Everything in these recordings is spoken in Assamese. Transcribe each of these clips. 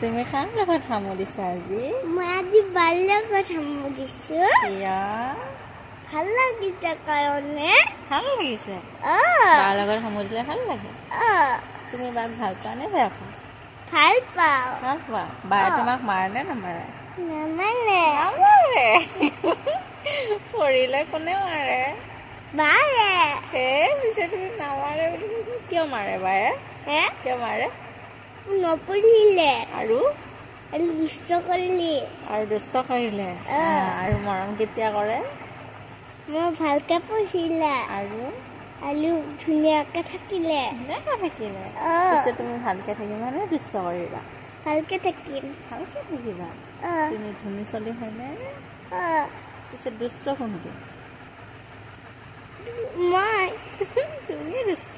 তুমি কাৰ লগত সামৰিছা আজি? মই আজি বাৰ লগত সামৰিছো। ভাল লাগিছে কাৰণে। ভাল লাগিছে? বাৰ লগত সামৰিলে ভাল লাগে? তুমি বাক ভাল পোৱা নে বেয়া পোৱা? ভাল পাওঁ। ভাল পোৱা? বায়ে তোমাক মাৰে নে নামাৰে? নামাৰে। নামাৰে? পৰিলে কোনে মাৰে? মাৰে। পিছে তুমি নামাৰে বুলি কিয় মাৰে বায়ে? কিয় মাৰে? নপঢ়িলে আৰু দুষ্ট কৰিলে। আৰু দুষ্ট কৰিলে আৰু মৰম কেতিয়া কৰে? মই ভালকে পঢ়িলে আৰু ধুনীয়াকে থাকিলে। পিছে তুমি ভালকে থাকিবা নে দুষ্ট কৰিবা? ভালকে থাকিম। ভালকে থাকিবা? তুমি ধনী চলি হয়নে? পিছে দুষ্ট কোনটো? মই। তুমি দুষ্ট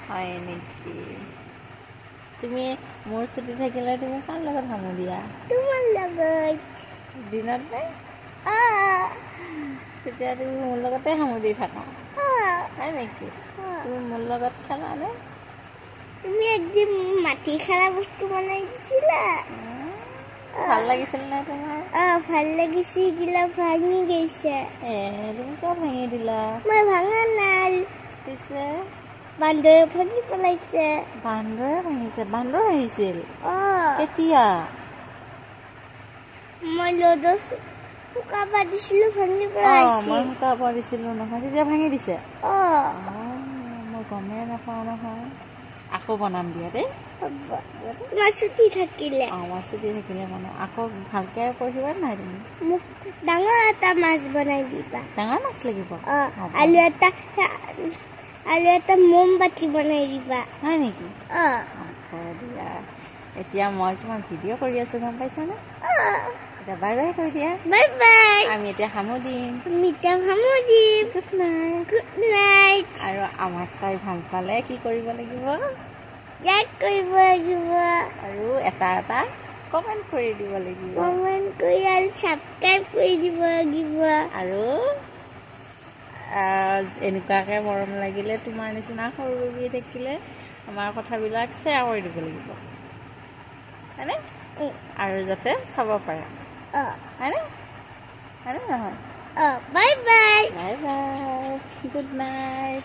হয় নেকি? তুমি মোৰ ছুটি থাকিলে তুমি কাৰ লগত সামৰিয়া? তোমাৰ লগত। দিনত নে? তেতিয়া তুমি মোৰ লগতে সামৰি থাকা হয় নেকি? তুমি মোৰ লগত খেলানে? তুমি একদিন মাটি খাৰা বস্তু বনাই দিছিলা। ভাল লাগিছিল নে তোমাৰ? ভাল লাগিছে। গিলা ভাঙি গৈছে। তুমি কিয় ভাঙি দিলা? মই ভাঙা নাই। পিছে বান্দৰে ভাঙি পেলাইছে। বান্দৰে ভাঙিছে? বান্দৰ আহিছিল কেতিয়া? মই ৰ'দত শুকাব দিছিলো ভাঙি পেলাইছে। মই শুকাব দিছিলো নহয় তেতিয়া ভাঙি দিছে? মই গমেই নাপাওঁ নহয়। আকৌ বনাম দিয়া দেই। তোমাৰ ছুটি থাকিলে আমাৰ ছুটি থাকিলে মানে আকৌ ভালকে পঢ়িবা নাই তুমি? মোক ডাঙৰ এটা মাছ বনাই দিবা। ডাঙৰ মাছ লাগিব? আলু এটা মোমবাতি বনাই দিবা। হয় নেকি? দিয়া এতিয়া মই তোমাক ভিডিঅ' কৰি আছো গম পাইছানে? এতিয়া বাই বাই কৰি দিয়া। Bye bye. আমি এতিয়া সামৰিম। Good night. আৰু আমাক চাই ভাল পালে কি কৰিব লাগিব? লাইক কৰিব লাগিব আৰু এটা কমেণ্ট কৰি দিব লাগিব। কমেণ্ট কৰি আৰু সাবস্ক্ৰাইব কৰি দিব লাগিব। আৰু এনেকুৱাকৈ মৰম লাগিলে তোমাৰ নিচিনা সৰু বেবী থাকিলে আমাৰ কথাবিলাক শ্বেয়াৰ কৰি দিব লাগিব হয়নে? আৰু যাতে চাব পাৰে হয়নে? হয়নে নহয়? Bye bye. Bye bye. Good night.